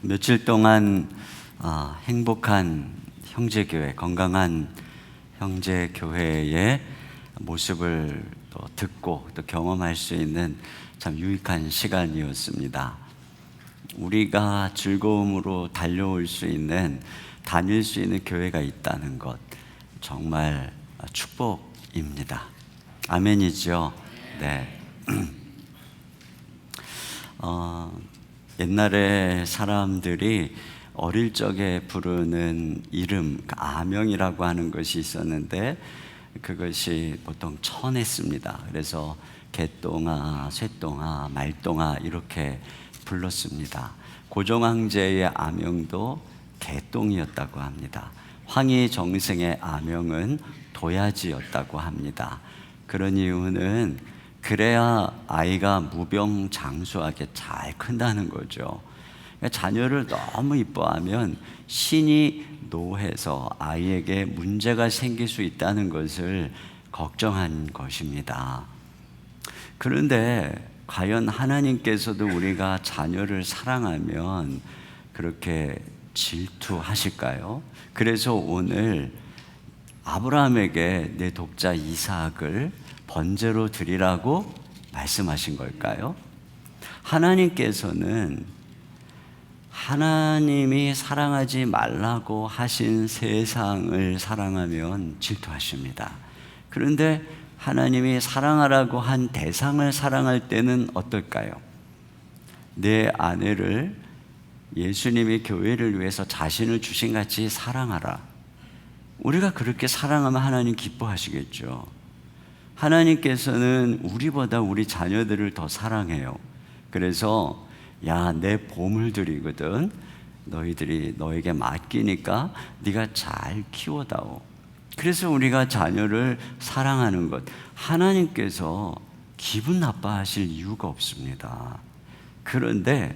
며칠 동안 행복한 형제교회, 건강한 형제교회의 모습을 또 듣고 또 경험할 수 있는 참 유익한 시간이었습니다. 우리가 즐거움으로 달려올 수 있는, 다닐 수 있는 교회가 있다는 것, 정말 축복입니다. 아멘이죠? 네. 옛날에 사람들이 어릴 적에 부르는 이름, 아명이라고 하는 것이 있었는데 그것이 보통 천했습니다. 그래서 개똥아, 쇠똥아, 말똥아 이렇게 불렀습니다. 고종황제의 아명도 개똥이었다고 합니다. 황희정승의 아명은 도야지였다고 합니다. 그런 이유는 그래야 아이가 무병장수하게 잘 큰다는 거죠. 자녀를 너무 이뻐하면 신이 노해서 아이에게 문제가 생길 수 있다는 것을 걱정한 것입니다. 그런데 과연 하나님께서도 우리가 자녀를 사랑하면 그렇게 질투하실까요? 그래서 오늘 아브라함에게 내 독자 이삭을 번제로 드리라고 말씀하신 걸까요? 하나님께서는 하나님이 사랑하지 말라고 하신 세상을 사랑하면 질투하십니다. 그런데 하나님이 사랑하라고 한 대상을 사랑할 때는 어떨까요? 내 아내를 예수님이 교회를 위해서 자신을 주신 같이 사랑하라. 우리가 그렇게 사랑하면 하나님 기뻐하시겠죠. 하나님께서는 우리보다 우리 자녀들을 더 사랑해요. 그래서 야, 내 보물들이거든. 너희들이 너에게 맡기니까 네가 잘 키워다오. 그래서 우리가 자녀를 사랑하는 것, 하나님께서 기분 나빠하실 이유가 없습니다. 그런데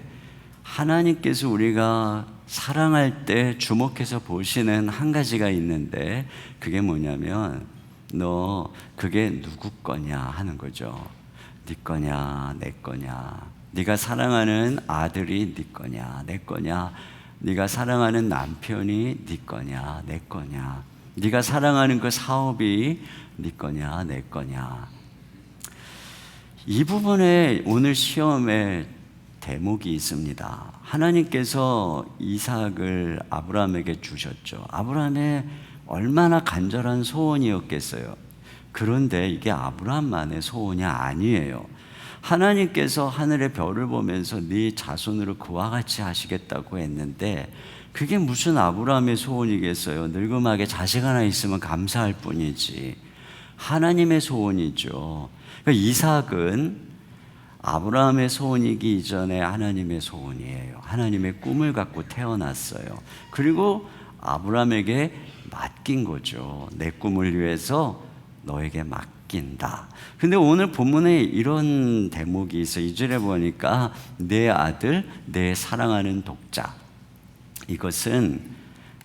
하나님께서 우리가 사랑할 때 주목해서 보시는 한 가지가 있는데 그게 뭐냐면 너 그게 누구 거냐 하는 거죠. 네 거냐 내 거냐, 네가 사랑하는 아들이 네 거냐 내 거냐, 네가 사랑하는 남편이 네 거냐 내 거냐, 네가 사랑하는 그 사업이 네 거냐 내 거냐. 이 부분에 오늘 시험에 대목이 있습니다. 하나님께서 이삭을 아브라함에게 주셨죠. 아브라함의 얼마나 간절한 소원이었겠어요. 그런데 이게 아브라함만의 소원이 아니에요. 하나님께서 하늘의 별을 보면서 네 자손으로 그와 같이 하시겠다고 했는데 그게 무슨 아브라함의 소원이겠어요. 늙음하게 자식 하나 있으면 감사할 뿐이지. 하나님의 소원이죠. 그러니까 이삭은 아브라함의 소원이기 이전에 하나님의 소원이에요. 하나님의 꿈을 갖고 태어났어요. 그리고 아브라함에게 맡긴 거죠. 내 꿈을 위해서 너에게 맡긴다. 근데 오늘 본문에 이런 대목이 있어. 2절에 보니까 내 아들, 내 사랑하는 독자. 이것은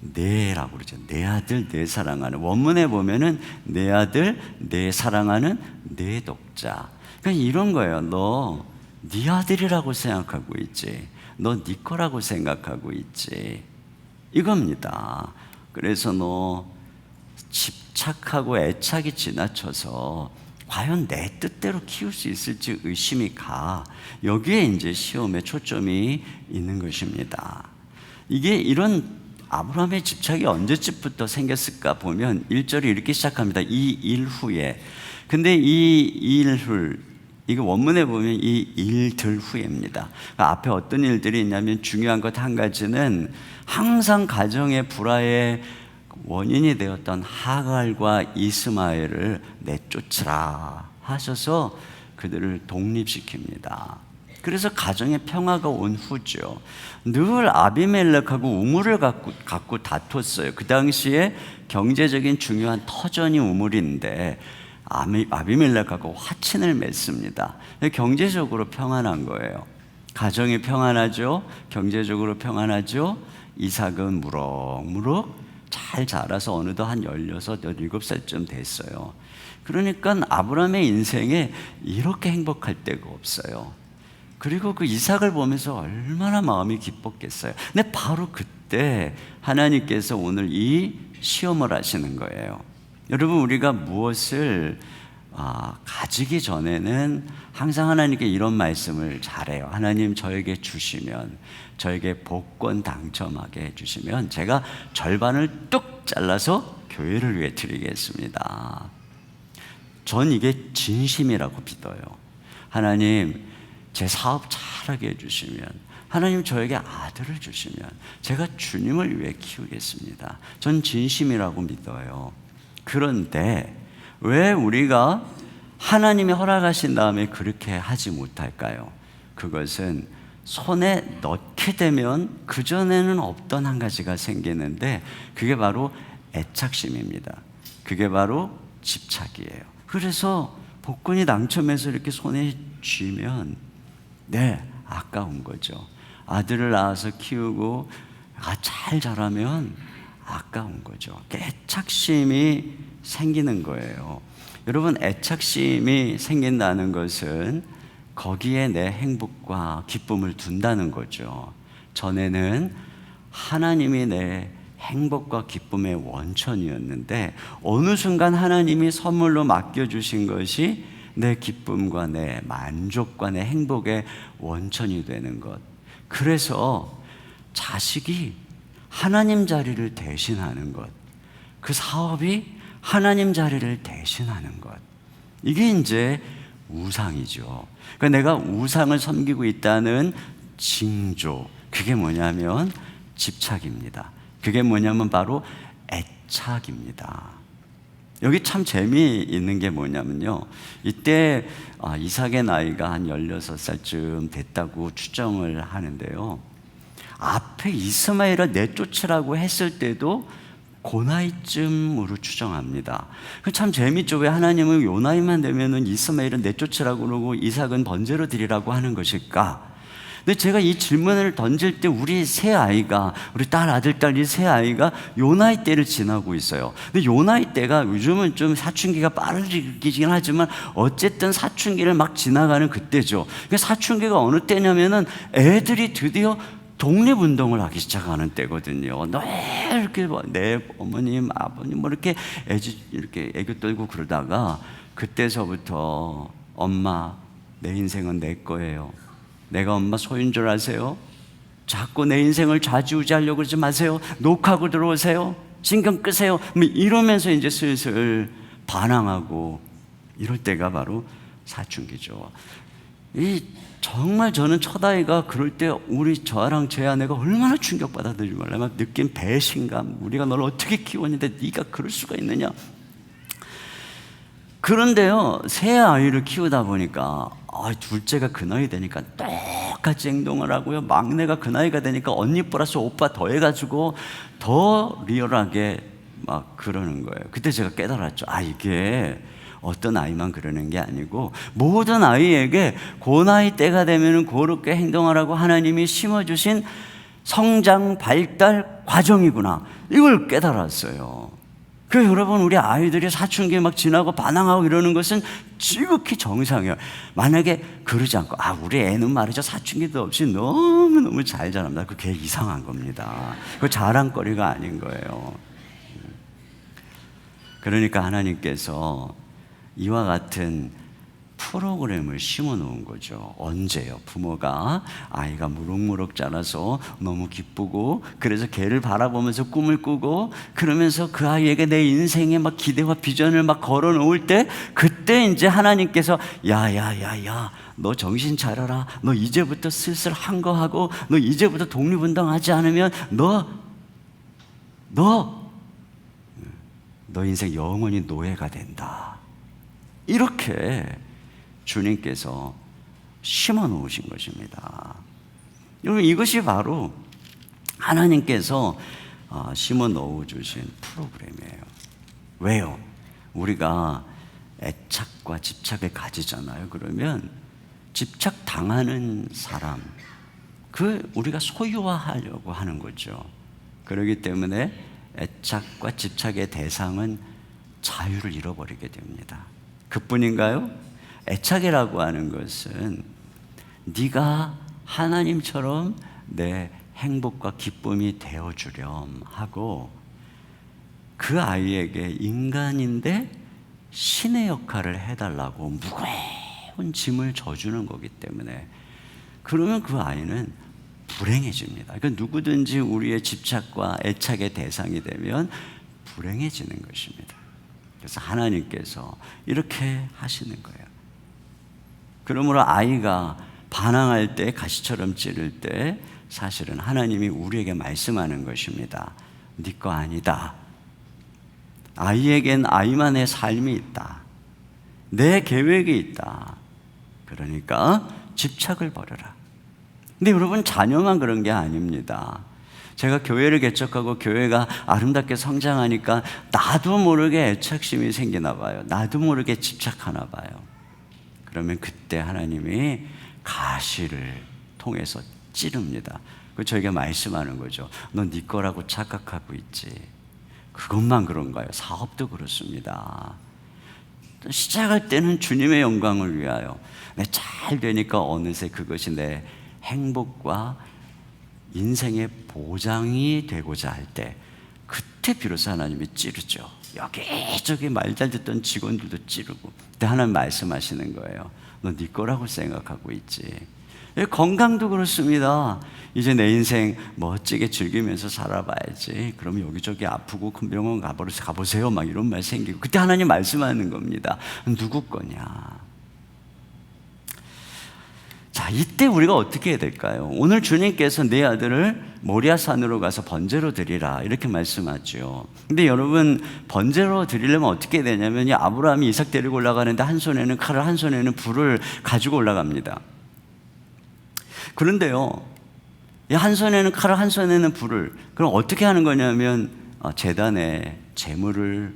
내라고 그러죠. 내 아들, 내 사랑하는. 원문에 보면은 내 아들, 내 사랑하는 내 독자. 그러니까 이런 거예요. 너 네 아들이라고 생각하고 있지. 너 네 거라고 생각하고 있지. 이겁니다. 그래서 너 집착하고 애착이 지나쳐서 과연 내 뜻대로 키울 수 있을지 의심이 가. 여기에 이제 시험의 초점이 있는 것입니다. 이게 이런 아브라함의 집착이 언제쯤부터 생겼을까 보면 1절이 이렇게 시작합니다. 이 일 후에. 근데 이 일 후, 이거 원문에 보면 이 일들 후에입니다. 그러니까 앞에 어떤 일들이 있냐면 중요한 것 한 가지는 항상 가정의 불화의 원인이 되었던 하갈과 이스마엘을 내쫓으라 하셔서 그들을 독립시킵니다. 그래서 가정의 평화가 온 후죠. 늘 아비멜렉하고 우물을 갖고 다퉜어요. 그 당시에 경제적인 중요한 터전이 우물인데 아비멜렉하고 화친을 맺습니다. 경제적으로 평안한 거예요. 가정이 평안하죠. 경제적으로 평안하죠. 이삭은 무럭무럭 잘 자라서 어느덧 한 16, 17살쯤 됐어요. 그러니까 아브라함의 인생에 이렇게 행복할 때가 없어요. 그리고 그 이삭을 보면서 얼마나 마음이 기뻤겠어요. 근데 바로 그때 하나님께서 오늘 이 시험을 하시는 거예요. 여러분, 우리가 무엇을 가지기 전에는 항상 하나님께 이런 말씀을 잘해요. 하나님, 저에게 주시면, 저에게 복권 당첨하게 해주시면 제가 절반을 뚝 잘라서 교회를 위해 드리겠습니다. 전 이게 진심이라고 믿어요. 하나님, 제 사업 잘하게 해주시면, 하나님 저에게 아들을 주시면 제가 주님을 위해 키우겠습니다. 전 진심이라고 믿어요. 그런데 왜 우리가 하나님이 허락하신 다음에 그렇게 하지 못할까요? 그것은 손에 넣게 되면 그전에는 없던 한 가지가 생기는데, 그게 바로 애착심입니다. 그게 바로 집착이에요. 그래서 복권이 당첨해서 이렇게 손에 쥐면 아까운 거죠. 아들을 낳아서 키우고 잘 자라면 아까운 거죠. 애착심이 생기는 거예요. 여러분, 애착심이 생긴다는 것은 거기에 내 행복과 기쁨을 둔다는 거죠. 전에는 하나님이 내 행복과 기쁨의 원천이었는데, 어느 순간 하나님이 선물로 맡겨주신 것이 내 기쁨과 내 만족과 내 행복의 원천이 되는 것. 그래서 자식이 하나님 자리를 대신하는 것, 그 사업이 하나님 자리를 대신하는 것, 이게 이제 우상이죠. 그러니까 내가 우상을 섬기고 있다는 징조, 그게 뭐냐면 집착입니다. 그게 뭐냐면 바로 애착입니다. 여기 참 재미있는 게 뭐냐면요, 이때 이삭의 나이가 한 16살쯤 됐다고 추정을 하는데요, 앞에 이스마엘을 내쫓으라고 했을 때도 그 나이쯤으로 추정합니다. 참 재밌죠. 왜 하나님은 요 나이만 되면은 이스마엘은 내쫓으라고 그러고 이삭은 번제로 드리라고 하는 것일까? 근데 제가 이 질문을 던질 때 우리 세 아이가, 우리 딸, 아들, 딸 이 세 아이가 요 나이 때를 지나고 있어요. 근데 요 나이 때가 요즘은 좀 사춘기가 빠르긴 하지만 어쨌든 사춘기를 막 지나가는 그때죠. 그러니까 사춘기가 어느 때냐면은 애들이 드디어 독립운동을 하기 시작하는 때거든요. 늘 이렇게 내 어머님, 아버님 이렇게 애교 떨고 그러다가 그때서부터 엄마, 내 인생은 내 거예요. 내가 엄마 소유인 줄 아세요? 자꾸 내 인생을 좌지우지하려고 그러지 마세요. 녹화하고 들어오세요. 신경 끄세요. 이러면서 이제 슬슬 반항하고 이럴 때가 바로 사춘기죠. 정말 저는 첫 아이가 그럴 때 저랑 제 아내가 얼마나 충격받았는지 몰라요. 막 느낀 배신감. 우리가 널 어떻게 키웠는데 네가 그럴 수가 있느냐. 그런데요, 새 아이를 키우다 보니까 둘째가 그 나이 되니까 똑같이 행동을 하고요, 막내가 그 나이가 되니까 언니 플러스 오빠 더해가지고 더 리얼하게 막 그러는 거예요. 그때 제가 깨달았죠. 이게 어떤 아이만 그러는 게 아니고 모든 아이에게 그 나이 때가 되면 그렇게 행동하라고 하나님이 심어주신 성장 발달 과정이구나, 이걸 깨달았어요. 그래서 여러분, 우리 아이들이 사춘기 막 지나고 반항하고 이러는 것은 지극히 정상이에요. 만약에 그러지 않고 우리 애는 말이죠, 사춘기도 없이 너무너무 잘 자랍니다. 그게 이상한 겁니다. 그 자랑거리가 아닌 거예요. 그러니까 하나님께서 이와 같은 프로그램을 심어 놓은 거죠. 언제요? 부모가 아이가 무럭무럭 자라서 너무 기쁘고, 그래서 걔를 바라보면서 꿈을 꾸고, 그러면서 그 아이에게 내 인생의 막 기대와 비전을 막 걸어 놓을 때, 그때 이제 하나님께서 야야야야, 너 정신 차려라. 너 이제부터 슬슬 한거하고, 너 이제부터 독립운동하지 않으면 너 인생 영원히 노예가 된다. 이렇게 주님께서 심어 놓으신 것입니다. 여러분, 이것이 바로 하나님께서 심어 넣어 주신 프로그램이에요. 왜요? 우리가 애착과 집착을 가지잖아요. 그러면 집착 당하는 사람, 우리가 소유화하려고 하는 거죠. 그렇기 때문에 애착과 집착의 대상은 자유를 잃어버리게 됩니다. 그뿐인가요? 애착이라고 하는 것은 네가 하나님처럼 내 행복과 기쁨이 되어주렴 하고 그 아이에게 인간인데 신의 역할을 해달라고 무거운 짐을 져주는 거기 때문에 그러면 그 아이는 불행해집니다. 그러니까 누구든지 우리의 집착과 애착의 대상이 되면 불행해지는 것입니다. 그래서 하나님께서 이렇게 하시는 거예요. 그러므로 아이가 반항할 때, 가시처럼 찌를 때 사실은 하나님이 우리에게 말씀하는 것입니다. 네 거 아니다. 아이에겐 아이만의 삶이 있다. 내 계획이 있다. 그러니까 집착을 버려라. 근데 여러분, 자녀만 그런 게 아닙니다. 제가 교회를 개척하고 교회가 아름답게 성장하니까 나도 모르게 애착심이 생기나 봐요. 나도 모르게 집착하나 봐요. 그러면 그때 하나님이 가시를 통해서 찌릅니다. 그 저에게 말씀하는 거죠. 너 네 거라고 착각하고 있지. 그것만 그런가요? 사업도 그렇습니다. 시작할 때는 주님의 영광을 위하여 잘 되니까 어느새 그것이 내 행복과 인생의 보장이 되고자 할 때 그때 비로소 하나님이 찌르죠. 여기저기 말 잘 듣던 직원들도 찌르고 그때 하나님 말씀하시는 거예요. 너 네 거라고 생각하고 있지. 건강도 그렇습니다. 이제 내 인생 멋지게 즐기면서 살아봐야지. 그러면 여기저기 아프고 큰 병원 가보세요 막 이런 말 생기고 그때 하나님 말씀하는 겁니다. 누구 거냐. 자, 이때 우리가 어떻게 해야 될까요? 오늘 주님께서 내 아들을 모리아산으로 가서 번제로 드리라 이렇게 말씀하죠. 근데 여러분, 번제로 드리려면 어떻게 해야 되냐면 아브라함이 이삭 데리고 올라가는데 한 손에는 칼을 한 손에는 불을 가지고 올라갑니다. 그런데요, 한 손에는 칼을 한 손에는 불을, 그럼 어떻게 하는 거냐면 제단에 재물을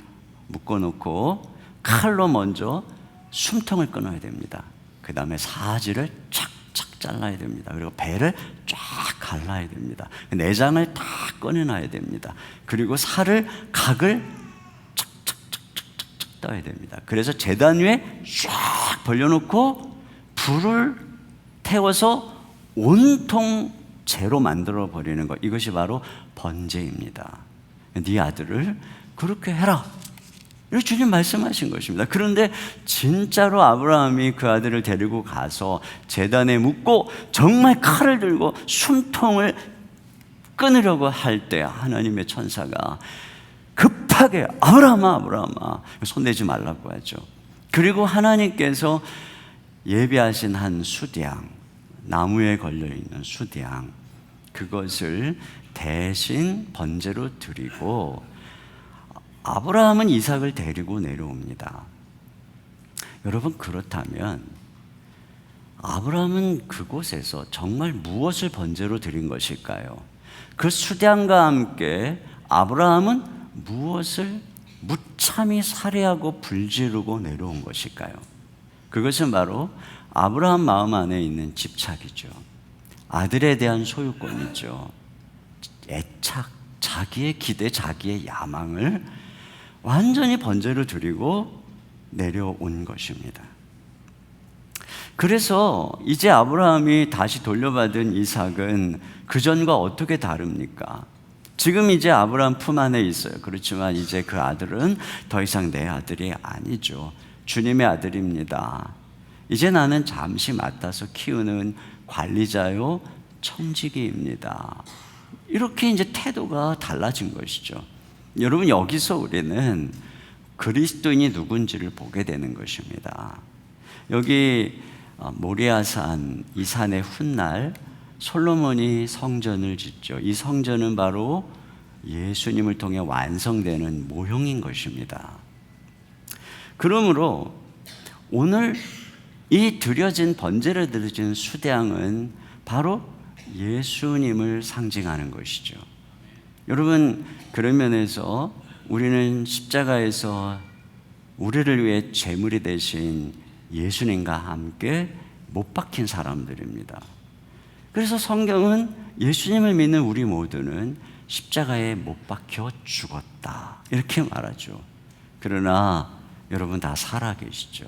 묶어놓고 칼로 먼저 숨통을 끊어야 됩니다. 그 다음에 사지를 착착 잘라야 됩니다. 그리고 배를 쫙 갈라야 됩니다. 내장을 다 꺼내놔야 됩니다. 그리고 각을 착착착착착 떠야 됩니다. 그래서 제단 위에 쫙 벌려놓고 불을 태워서 온통 재로 만들어 버리는 것, 이것이 바로 번제입니다. 네 아들을 그렇게 해라, 이렇게 주님 말씀하신 것입니다. 그런데 진짜로 아브라함이 그 아들을 데리고 가서 제단에 묻고 정말 칼을 들고 숨통을 끊으려고 할 때 하나님의 천사가 급하게 아브라함아 손대지 말라고 하죠. 그리고 하나님께서 예비하신 한 수양, 나무에 걸려있는 수양, 그것을 대신 번제로 드리고 아브라함은 이삭을 데리고 내려옵니다. 여러분, 그렇다면 아브라함은 그곳에서 정말 무엇을 번제로 드린 것일까요? 그 수량과 함께 아브라함은 무엇을 무참히 살해하고 불지르고 내려온 것일까요? 그것은 바로 아브라함 마음 안에 있는 집착이죠. 아들에 대한 소유권이죠. 애착, 자기의 기대, 자기의 야망을 완전히 번제로 드리고 내려온 것입니다. 그래서 이제 아브라함이 다시 돌려받은 이삭은 그전과 어떻게 다릅니까? 지금 이제 아브라함 품 안에 있어요. 그렇지만 이제 그 아들은 더 이상 내 아들이 아니죠. 주님의 아들입니다. 이제 나는 잠시 맡아서 키우는 관리자요, 청지기입니다. 이렇게 이제 태도가 달라진 것이죠. 여러분, 여기서 우리는 그리스도인이 누군지를 보게 되는 것입니다. 여기 모리아산, 이 산의 훗날 솔로몬이 성전을 짓죠. 이 성전은 바로 예수님을 통해 완성되는 모형인 것입니다. 그러므로 오늘 이 드려진 번제를 드려진 수대양은 바로 예수님을 상징하는 것이죠. 여러분, 그런 면에서 우리는 십자가에서 우리를 위해 제물이 되신 예수님과 함께 못 박힌 사람들입니다. 그래서 성경은 예수님을 믿는 우리 모두는 십자가에 못 박혀 죽었다, 이렇게 말하죠. 그러나 여러분, 다 살아계시죠.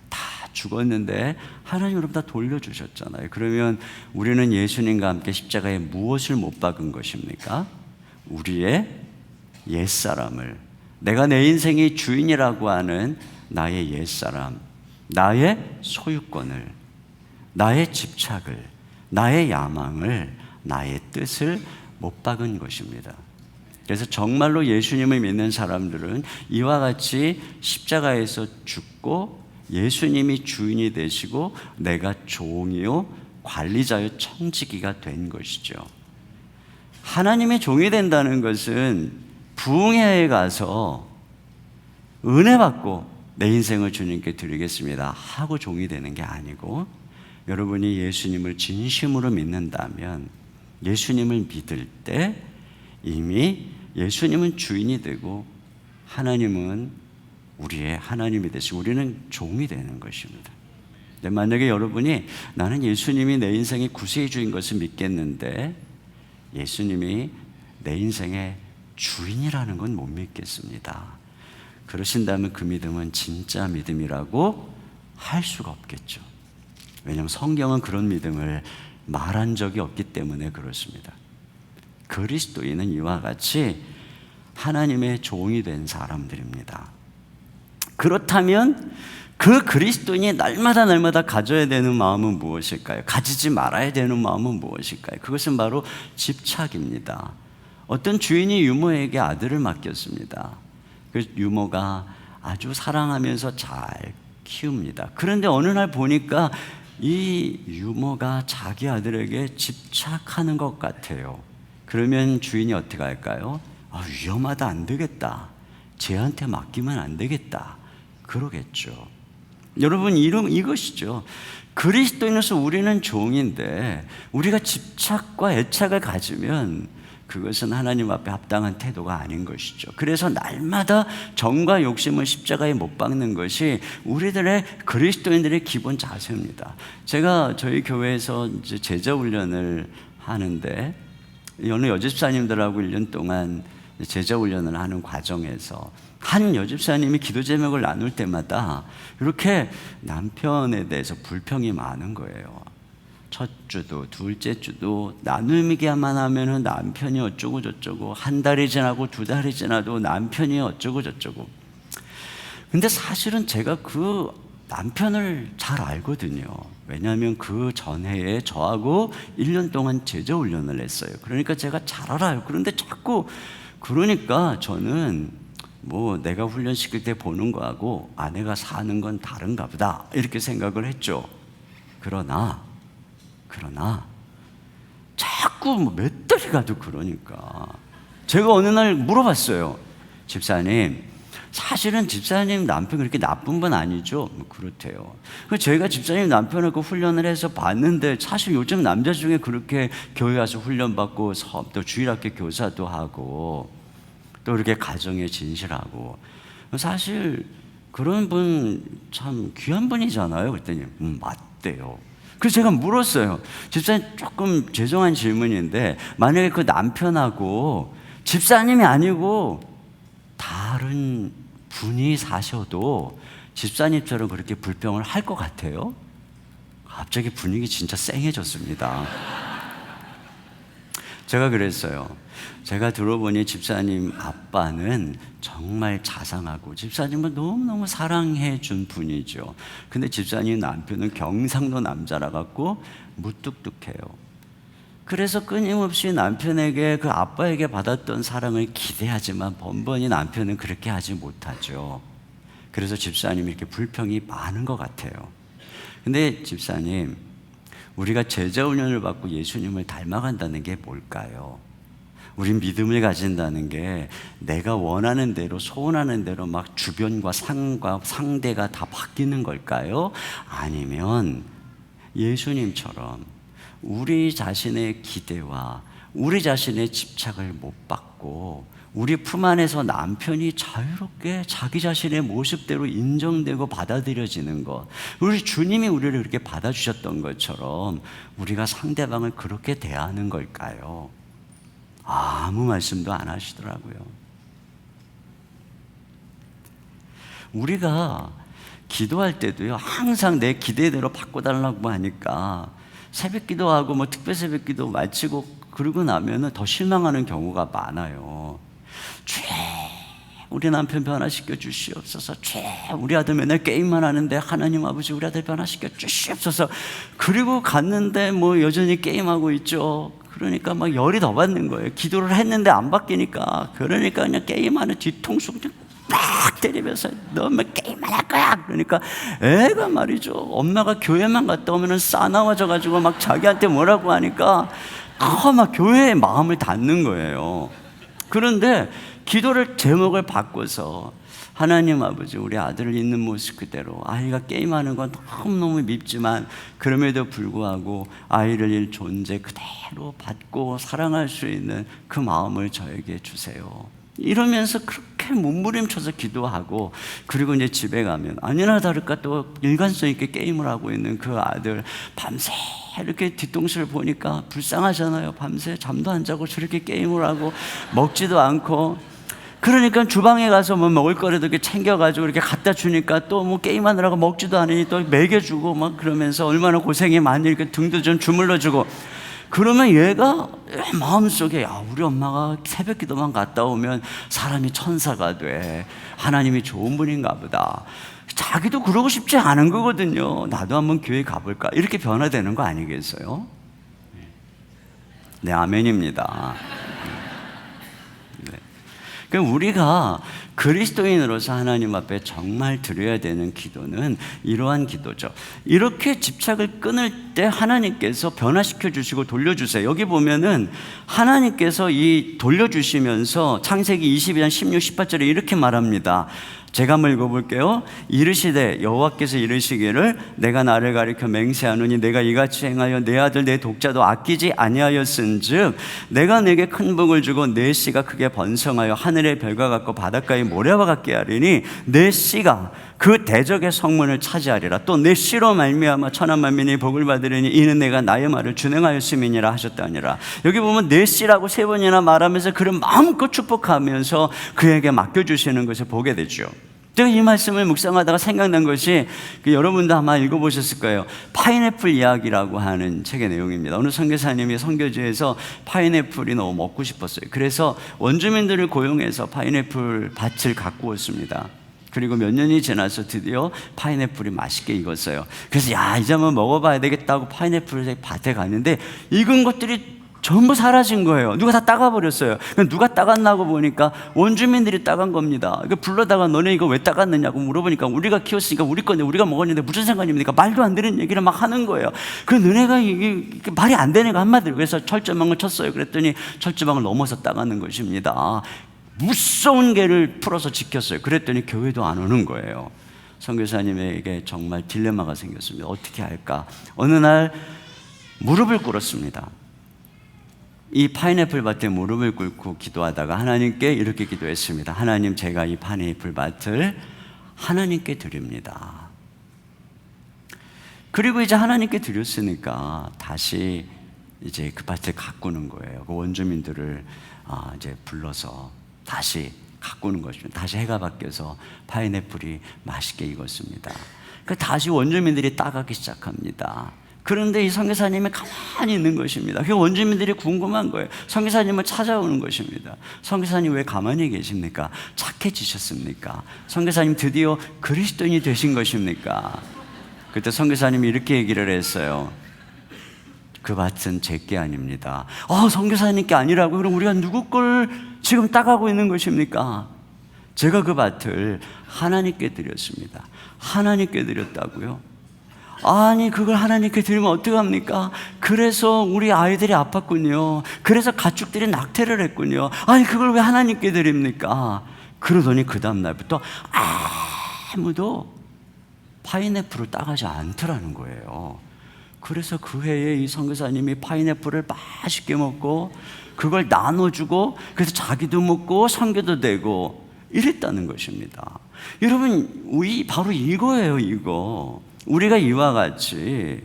다 죽었는데 하나님 여러분 다 돌려주셨잖아요. 그러면 우리는 예수님과 함께 십자가에 무엇을 못 박은 것입니까? 우리의 옛사람을, 내가 내 인생의 주인이라고 하는 나의 옛사람, 나의 소유권을, 나의 집착을, 나의 야망을, 나의 뜻을 못 박은 것입니다. 그래서 정말로 예수님을 믿는 사람들은 이와 같이 십자가에서 죽고 예수님이 주인이 되시고 내가 종이요 관리자요 청지기가 된 것이죠. 하나님의 종이 된다는 것은 부흥회에 가서 은혜 받고 내 인생을 주님께 드리겠습니다 하고 종이 되는 게 아니고, 여러분이 예수님을 진심으로 믿는다면 예수님을 믿을 때 이미 예수님은 주인이 되고 하나님은 우리의 하나님이 되시고 우리는 종이 되는 것입니다. 만약에 여러분이 나는 예수님이 내 인생의 구세주인 것을 믿겠는데 예수님이 내 인생의 주인이라는 건 못 믿겠습니다. 그러신다면 그 믿음은 진짜 믿음이라고 할 수가 없겠죠. 왜냐하면 성경은 그런 믿음을 말한 적이 없기 때문에 그렇습니다. 그리스도인은 이와 같이 하나님의 종이 된 사람들입니다. 그렇다면 그 그리스도인이 날마다 가져야 되는 마음은 무엇일까요? 가지지 말아야 되는 마음은 무엇일까요? 그것은 바로 집착입니다. 어떤 주인이 유모에게 아들을 맡겼습니다. 그 유모가 아주 사랑하면서 잘 키웁니다. 그런데 어느 날 보니까 이 유모가 자기 아들에게 집착하는 것 같아요. 그러면 주인이 어떻게 할까요? 위험하다, 안 되겠다, 쟤한테 맡기면 안 되겠다, 그러겠죠. 여러분, 이것이죠. 그리스도인으로서 우리는 종인데 우리가 집착과 애착을 가지면 그것은 하나님 앞에 합당한 태도가 아닌 것이죠. 그래서 날마다 정과 욕심을 십자가에 못 박는 것이 우리들의 그리스도인들의 기본 자세입니다. 제가 저희 교회에서 이제 제자 훈련을 하는데 어느 여집사님들하고 1년 동안 제자 훈련을 하는 과정에서 한 여집사님이 기도 제목을 나눌 때마다 이렇게 남편에 대해서 불평이 많은 거예요. 첫 주도 둘째 주도 나누기만 하면은 남편이 어쩌고 저쩌고, 한 달이 지나고 2달이 지나도 남편이 어쩌고 저쩌고. 근데 사실은 제가 그 남편을 잘 알거든요. 왜냐하면 그 전해에 저하고 1년 동안 제자 훈련을 했어요. 그러니까 제가 잘 알아요. 그런데 자꾸 그러니까 저는 내가 훈련시킬 때 보는 거하고 아내가 사는 건 다른가 보다 이렇게 생각을 했죠. 그러나 자꾸 몇 달이 가도 그러니까 제가 어느 날 물어봤어요. 집사님, 사실은 집사님 남편 그렇게 나쁜 분 아니죠? 그렇대요. 저희가 집사님 남편하고 훈련을 해서 봤는데 사실 요즘 남자 중에 그렇게 교회 와서 훈련받고 또 주일학교 교사도 하고 또 이렇게 가정에 진실하고 사실 그런 분 참 귀한 분이잖아요. 그랬더니 맞대요. 그래서 제가 물었어요. 집사님, 조금 죄송한 질문인데 만약에 그 남편하고 집사님이 아니고 다른 분이 사셔도 집사님처럼 그렇게 불평을 할 것 같아요? 갑자기 분위기 진짜 쌩해졌습니다. 제가 그랬어요. 제가 들어보니 집사님 아빠는 정말 자상하고 집사님은 너무너무 사랑해 준 분이죠. 근데 집사님 남편은 경상도 남자라 갖고 무뚝뚝해요. 그래서 끊임없이 남편에게 그 아빠에게 받았던 사랑을 기대하지만 번번이 남편은 그렇게 하지 못하죠. 그래서 집사님이 이렇게 불평이 많은 것 같아요. 근데 집사님, 우리가 제자 훈련을 받고 예수님을 닮아간다는 게 뭘까요? 우린 믿음을 가진다는 게 내가 원하는 대로 소원하는 대로 막 주변과 상대가 다 바뀌는 걸까요? 아니면 예수님처럼 우리 자신의 기대와 우리 자신의 집착을 못 받고 우리 품 안에서 남편이 자유롭게 자기 자신의 모습대로 인정되고 받아들여지는 것, 우리 주님이 우리를 그렇게 받아주셨던 것처럼 우리가 상대방을 그렇게 대하는 걸까요? 아무 말씀도 안 하시더라고요. 우리가 기도할 때도요, 항상 내 기대대로 바꿔달라고 하니까 새벽 기도하고 뭐 특별 새벽 기도 마치고 그러고 나면은 더 실망하는 경우가 많아요. 죄, 우리 남편 변화시켜 주시옵소서. 죄, 우리 아들 맨날 게임만 하는데 하나님 아버지 우리 아들 변화시켜 주시옵소서. 그리고 갔는데 뭐 여전히 게임하고 있죠. 그러니까 막 열이 더 받는 거예요. 기도를 했는데 안 바뀌니까. 그러니까 그냥 게임하는 뒤통수 그냥 빡 때리면서 너 뭐 게임만 할 거야. 그러니까 애가 말이죠, 엄마가 교회만 갔다 오면은 싸나워져 가지고 막 자기한테 뭐라고 하니까 막 교회에 마음을 닫는 거예요. 그런데 기도를 제목을 바꿔서 하나님 아버지 우리 아들을 있는 모습 그대로, 아이가 게임하는 건 너무너무 밉지만 그럼에도 불구하고 아이를 일 존재 그대로 받고 사랑할 수 있는 그 마음을 저에게 주세요. 이러면서 그렇게 몸부림쳐서 기도하고, 그리고 이제 집에 가면 아니나 다를까 또 일관성 있게 게임을 하고 있는 그 아들, 밤새 이렇게 뒤통수를 보니까 불쌍하잖아요. 밤새 잠도 안 자고 저렇게 게임을 하고 먹지도 않고. 그러니까 주방에 가서 뭐 먹을 거라도 이렇게 챙겨가지고 이렇게 갖다 주니까 또 뭐 게임하느라고 먹지도 않으니 또 먹여주고 막 그러면서 얼마나 고생이 많이 이렇게 등도 좀 주물러주고. 그러면 얘가 마음속에 우리 엄마가 새벽 기도만 갔다 오면 사람이 천사가 돼. 하나님이 좋은 분인가 보다. 자기도 그러고 싶지 않은 거거든요. 나도 한번 교회 가볼까? 이렇게 변화되는 거 아니겠어요? 네, 아멘입니다. 네. 그럼 우리가 그리스도인으로서 하나님 앞에 정말 드려야 되는 기도는 이러한 기도죠. 이렇게 집착을 끊을 때 하나님께서 변화시켜 주시고 돌려주세요. 여기 보면은 하나님께서 이 돌려주시면서 창세기 22장 16, 18절에 이렇게 말합니다. 제가 한번 읽어볼게요. 이르시되 여호와께서 이르시기를 내가 나를 가리켜 맹세하노니 내가 이같이 행하여 내 아들 내 독자도 아끼지 아니하였은즉 내가 내게 큰 복을 주고 내 씨가 크게 번성하여 하늘의 별과 같고 바닷가의 모래와 같게 하리니 내 씨가 그 대적의 성문을 차지하리라. 또 내 씨로 말미암아 천한 만민이 복을 받으리니 이는 내가 나의 말을 준행하였음이니라 하셨다니라. 여기 보면 내 씨라고 세 번이나 말하면서 그를 마음껏 축복하면서 그에게 맡겨주시는 것을 보게 되죠. 제가 이 말씀을 묵상하다가 생각난 것이 여러분도 아마 읽어보셨을 거예요. 파인애플 이야기라고 하는 책의 내용입니다. 어느 선교사님이 선교지에서 파인애플이 너무 먹고 싶었어요. 그래서 원주민들을 고용해서 파인애플 밭을 가꾸었습니다. 그리고 몇 년이 지나서 드디어 파인애플이 맛있게 익었어요. 그래서 이제 한번 먹어봐야 되겠다고 파인애플 밭에 갔는데 익은 것들이 전부 사라진 거예요. 누가 다 따가버렸어요. 누가 따갔나고 보니까 원주민들이 따간 겁니다. 불러다가 너네 이거 왜 따갔느냐고 물어보니까 우리가 키웠으니까 우리 건데 우리가 먹었는데 무슨 상관입니까? 말도 안 되는 얘기를 막 하는 거예요. 너네가 이게 말이 안 되는 거 한마디로. 그래서 철조망을 쳤어요. 그랬더니 철조망을 넘어서 따가는 것입니다. 무서운 개를 풀어서 지켰어요. 그랬더니 교회도 안 오는 거예요. 선교사님에게 정말 딜레마가 생겼습니다. 어떻게 할까? 어느 날 무릎을 꿇었습니다. 이 파인애플 밭에 무릎을 꿇고 기도하다가 하나님께 이렇게 기도했습니다. 하나님, 제가 이 파인애플 밭을 하나님께 드립니다. 그리고 이제 하나님께 드렸으니까 다시 이제 그 밭을 가꾸는 거예요. 그 원주민들을 이제 불러서 다시 가꾸는 것입니다. 다시 해가 바뀌어서 파인애플이 맛있게 익었습니다. 다시 원주민들이 따가기 시작합니다. 그런데 이 선교사님이 가만히 있는 것입니다. 그 원주민들이 궁금한 거예요. 선교사님을 찾아오는 것입니다. 선교사님 왜 가만히 계십니까? 착해지셨습니까? 선교사님 드디어 그리스도인이 되신 것입니까? 그때 선교사님이 이렇게 얘기를 했어요. 그 밭은 제게 아닙니다. 선교사님께 아니라고? 그럼 우리가 누구 걸 지금 따가고 있는 것입니까? 제가 그 밭을 하나님께 드렸습니다. 하나님께 드렸다고요? 아니, 그걸 하나님께 드리면 어떡합니까? 그래서 우리 아이들이 아팠군요. 그래서 가축들이 낙태를 했군요. 아니, 그걸 왜 하나님께 드립니까? 그러더니 그 다음날부터 아무도 파인애플을 따가지 않더라는 거예요. 그래서 그 해에 이 선교사님이 파인애플을 맛있게 먹고 그걸 나눠주고 그래서 자기도 먹고 선교도 되고 이랬다는 것입니다. 여러분, 바로 이거예요, 이거. 우리가 이와 같이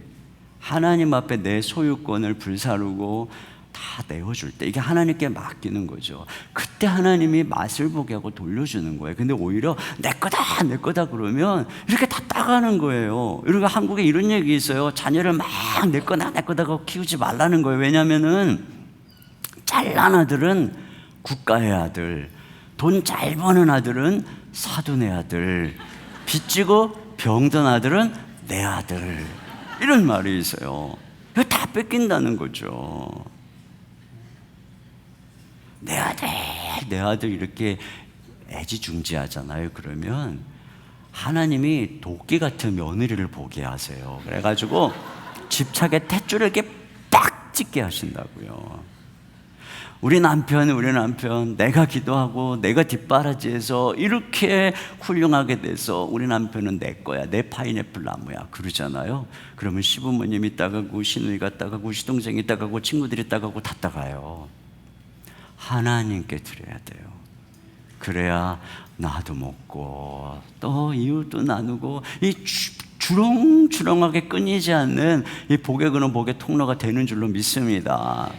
하나님 앞에 내 소유권을 불사르고 다 내어줄 때 이게 하나님께 맡기는 거죠. 그때 하나님이 맛을 보게 하고 돌려주는 거예요. 근데 오히려 내 거다 그러면 이렇게 다 따라가는 거예요. 그리고 한국에 이런 얘기 있어요. 자녀를 막 내 거다 하고 키우지 말라는 거예요. 왜냐면은 잘난 아들은 국가의 아들, 돈 잘 버는 아들은 사돈의 아들, 빚지고 병든 아들은 내 아들, 이런 말이 있어요. 이거 다 뺏긴다는 거죠. 내 아들 이렇게 애지중지하잖아요. 그러면 하나님이 도끼 같은 며느리를 보게 하세요. 그래가지고 집착의 탯줄을 이렇게 빡 찢게 하신다고요. 우리 남편 내가 기도하고 내가 뒷바라지해서 이렇게 훌륭하게 돼서 우리 남편은 내 거야, 내 파인애플 나무야 그러잖아요. 그러면 시부모님이 따가고 시누이가 따가고 시동생이 따가고 친구들이 따가고 다 따가요. 하나님께 드려야 돼요. 그래야 나도 먹고 또 이웃도 나누고 이 주렁주렁하게 끊이지 않는 이 복의 근원 복의 통로가 되는 줄로 믿습니다.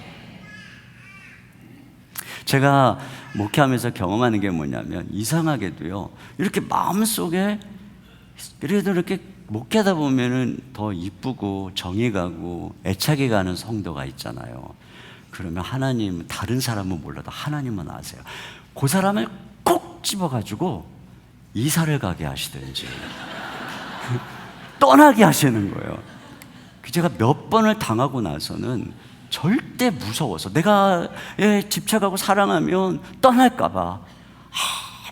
제가 목회하면서 경험하는 게 뭐냐면 이상하게도요, 이렇게 마음속에 그래도 이렇게 목회하다 보면은 더 이쁘고 정이 가고 애착이 가는 성도가 있잖아요. 그러면 하나님, 다른 사람은 몰라도 하나님은 아세요. 그 사람을 꼭 집어가지고 이사를 가게 하시든지 떠나게 하시는 거예요. 제가 몇 번을 당하고 나서는 절대 무서워서, 내가 집착하고 사랑하면 떠날까봐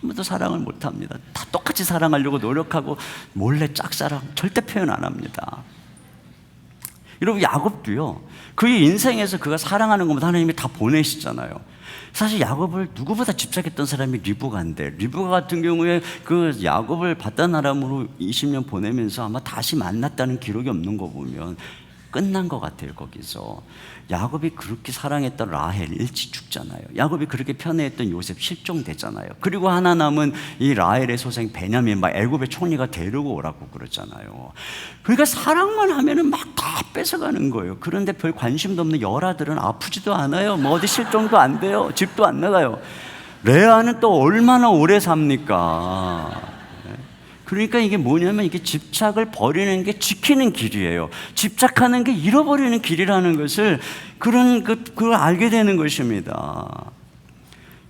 아무도 사랑을 못합니다. 다 똑같이 사랑하려고 노력하고 몰래 짝사랑 절대 표현 안 합니다. 여러분, 야곱도요, 그의 인생에서 그가 사랑하는 것보다 하나님이 다 보내시잖아요. 사실 야곱을 누구보다 집착했던 사람이 리브가인데, 리브가 같은 경우에 그 야곱을 바단 아람으로 20년 보내면서 아마 다시 만났다는 기록이 없는 거 보면 끝난 것 같아요. 거기서 야곱이 그렇게 사랑했던 라헬 일찍 죽잖아요. 야곱이 그렇게 편애했던 요셉 실종되잖아요. 그리고 하나 남은 이 라헬의 소생 베냐민, 막 애굽의 총리가 데리고 오라고 그러잖아요. 그러니까 사랑만 하면은 막 다 뺏어가는 거예요. 그런데 별 관심도 없는 열아들은 아프지도 않아요. 뭐 어디 실종도 안 돼요. 집도 안 나가요. 레아는 또 얼마나 오래 삽니까? 그러니까 이게 뭐냐면, 이게 집착을 버리는 게 지키는 길이에요. 집착하는 게 잃어버리는 길이라는 것을 그걸 알게 되는 것입니다.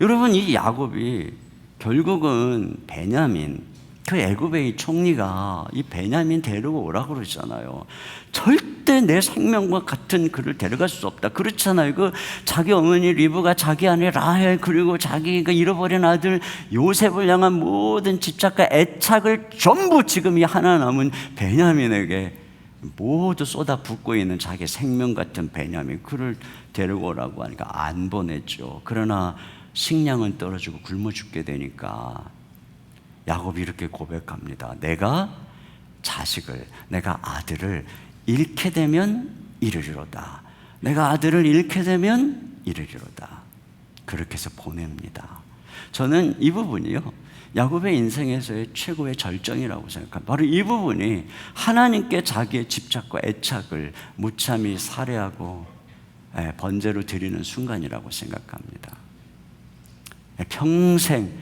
여러분, 이 야곱이 결국은 베냐민, 그 애굽의 이 총리가 이 베냐민 데리고 오라고 그러잖아요. 절대 내 생명과 같은 그를 데려갈 수 없다 그렇잖아요. 그 자기 어머니 리브가 자기 아내 라헬, 그리고 자기가 잃어버린 아들 요셉을 향한 모든 집착과 애착을 전부 지금 이 하나 남은 베냐민에게 모두 쏟아붓고 있는 자기 생명 같은 베냐민, 그를 데리고 오라고 하니까 안 보냈죠. 그러나 식량은 떨어지고 굶어 죽게 되니까 야곱이 이렇게 고백합니다. 내가 아들을 잃게 되면 이르리로다. 내가 아들을 잃게 되면 이르리로다. 그렇게 해서 보냅니다. 저는 이 부분이요, 야곱의 인생에서의 최고의 절정이라고 생각합니다. 바로 이 부분이 하나님께 자기의 집착과 애착을 무참히 살해하고 번제로 드리는 순간이라고 생각합니다. 평생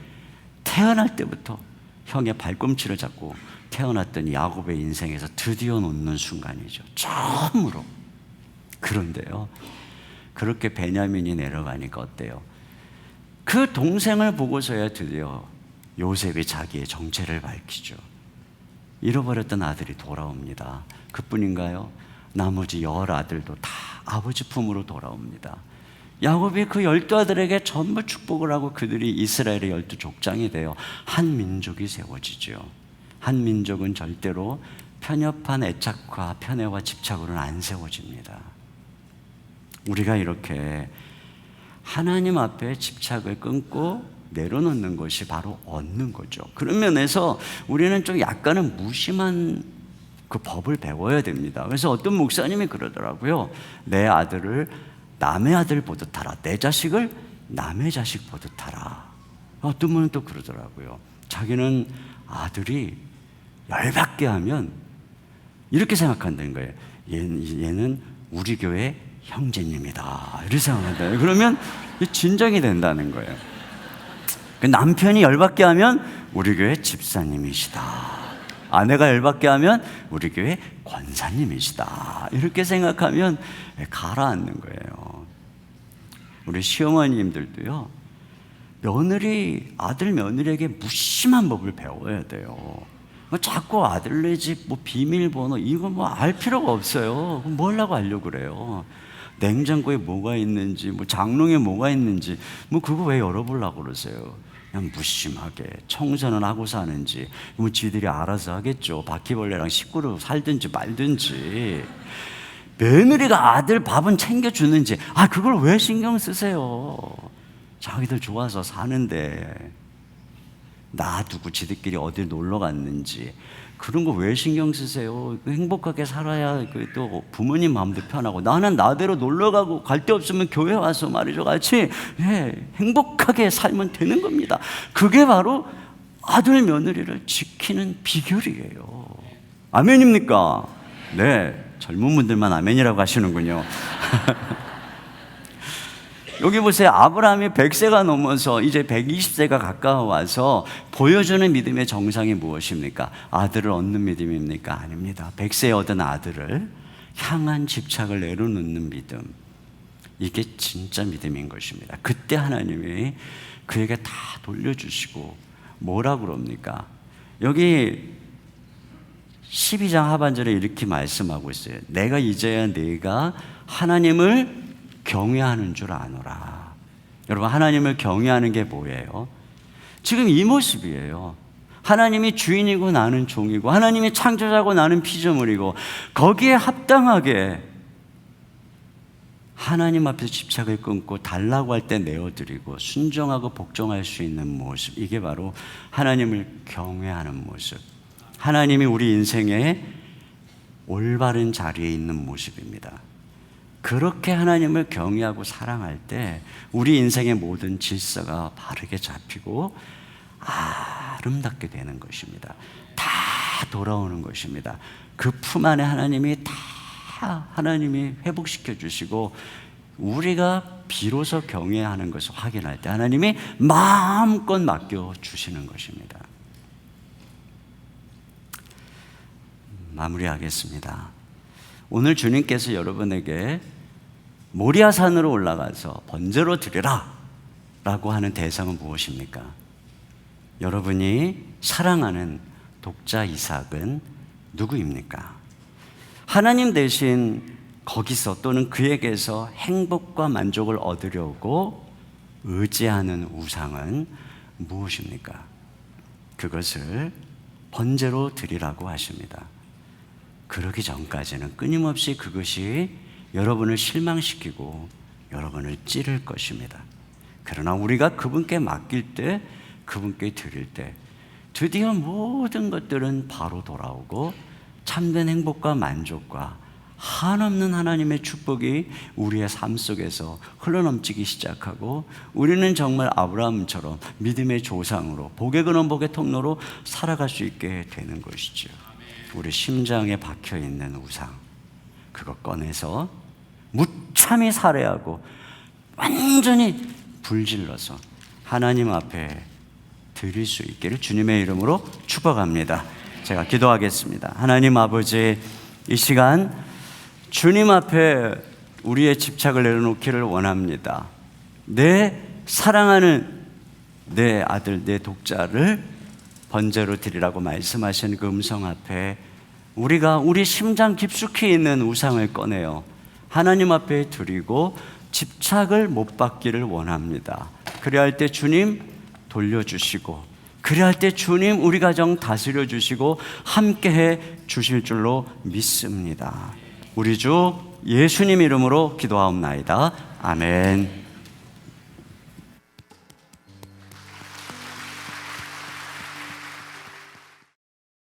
태어날 때부터 형의 발꿈치를 잡고 태어났던 야곱의 인생에서 드디어 놓는 순간이죠. 처음으로. 그런데요, 그렇게 베냐민이 내려가니까 어때요? 그 동생을 보고서야 드디어 요셉이 자기의 정체를 밝히죠. 잃어버렸던 아들이 돌아옵니다. 그뿐인가요? 나머지 10아들도 다 아버지 품으로 돌아옵니다. 야곱이 그 12아들에게 전부 축복을 하고 그들이 이스라엘의 12족장이 되어 한 민족이 세워지죠. 한 민족은 절대로 편협한 애착과 편애와 집착으로는 안 세워집니다. 우리가 이렇게 하나님 앞에 집착을 끊고 내려놓는 것이 바로 얻는 거죠. 그런 면에서 우리는 좀 약간은 무심한 그 법을 배워야 됩니다. 그래서 어떤 목사님이 그러더라고요. 내 아들을 남의 아들 보듯 하라. 내 자식을 남의 자식 보듯 하라. 어떤 분은 또 그러더라고요. 자기는 아들이 열받게 하면 이렇게 생각한다는 거예요. 얘는 우리 교회 형제님이다. 이렇게 생각한다. 그러면 진정이 된다는 거예요. 남편이 열받게 하면 우리 교회 집사님이시다. 아내가 열받게 하면 우리 교회 권사님이시다, 이렇게 생각하면 가라앉는 거예요. 우리 시어머님들도요, 아들 며느리에게 무심한 법을 배워야 돼요. 자꾸 아들네 집 비밀번호 이거 알 필요가 없어요. 뭐라고 하려고 그래요? 냉장고에 뭐가 있는지, 장롱에 뭐가 있는지, 그거 왜 열어보려고 그러세요? 그냥 무심하게 청소는 하고 사는지, 지들이 알아서 하겠죠. 바퀴벌레랑 식구로 살든지 말든지. 며느리가 아들 밥은 챙겨주는지, 그걸 왜 신경 쓰세요? 자기들 좋아서 사는데. 놔두고 지들끼리 어디 놀러 갔는지, 그런 거 왜 신경 쓰세요? 행복하게 살아야 또 부모님 마음도 편하고, 나는 나대로 놀러 가고 갈 데 없으면 교회 와서 말이죠, 같이 행복하게 살면 되는 겁니다. 그게 바로 아들 며느리를 지키는 비결이에요. 아멘입니까? 네, 젊은 분들만 아멘이라고 하시는군요. 여기 보세요. 아브라함이 100세가 넘어서 이제 120세가 가까워와서 보여주는 믿음의 정상이 무엇입니까? 아들을 얻는 믿음입니까? 아닙니다. 100세에 얻은 아들을 향한 집착을 내려놓는 믿음, 이게 진짜 믿음인 것입니다. 그때 하나님이 그에게 다 돌려주시고 뭐라고 그럽니까? 여기 12장 하반절에 이렇게 말씀하고 있어요. 내가 이제야 네가 하나님을 경외하는 줄 아노라. 여러분, 하나님을 경외하는 게 뭐예요? 지금 이 모습이에요. 하나님이 주인이고 나는 종이고, 하나님이 창조자고 나는 피조물이고, 거기에 합당하게 하나님 앞에서 집착을 끊고 달라고 할 때 내어드리고 순종하고 복종할 수 있는 모습, 이게 바로 하나님을 경외하는 모습, 하나님이 우리 인생의 올바른 자리에 있는 모습입니다. 그렇게 하나님을 경외하고 사랑할 때 우리 인생의 모든 질서가 바르게 잡히고 아름답게 되는 것입니다. 다 돌아오는 것입니다. 그 품 안에 하나님이 회복시켜 주시고, 우리가 비로소 경외하는 것을 확인할 때 하나님이 마음껏 맡겨 주시는 것입니다. 마무리하겠습니다. 오늘 주님께서 여러분에게 모리아산으로 올라가서 번제로 드리라 라고 하는 대상은 무엇입니까? 여러분이 사랑하는 독자 이삭은 누구입니까? 하나님 대신 거기서 또는 그에게서 행복과 만족을 얻으려고 의지하는 우상은 무엇입니까? 그것을 번제로 드리라고 하십니다. 그러기 전까지는 끊임없이 그것이 여러분을 실망시키고 여러분을 찌를 것입니다. 그러나 우리가 그분께 맡길 때, 그분께 드릴 때 드디어 모든 것들은 바로 돌아오고 참된 행복과 만족과 한없는 하나님의 축복이 우리의 삶 속에서 흘러넘치기 시작하고, 우리는 정말 아브라함처럼 믿음의 조상으로, 복의 근원 복의 통로로 살아갈 수 있게 되는 것이죠. 우리 심장에 박혀있는 우상, 그거 꺼내서 무참히 살해하고 완전히 불질러서 하나님 앞에 드릴 수 있기를 주님의 이름으로 축복합니다. 제가 기도하겠습니다. 하나님 아버지, 이 시간 주님 앞에 우리의 집착을 내려놓기를 원합니다. 내 사랑하는 내 아들, 내 독자를 번제로 드리라고 말씀하신 그 음성 앞에 우리가 우리 심장 깊숙이 있는 우상을 꺼내어 하나님 앞에 드리고 집착을 못 받기를 원합니다. 그래야 할 때 주님 돌려주시고, 그래야 할 때 주님 우리 가정 다스려 주시고 함께해 주실 줄로 믿습니다. 우리 주 예수님 이름으로 기도하옵나이다. 아멘.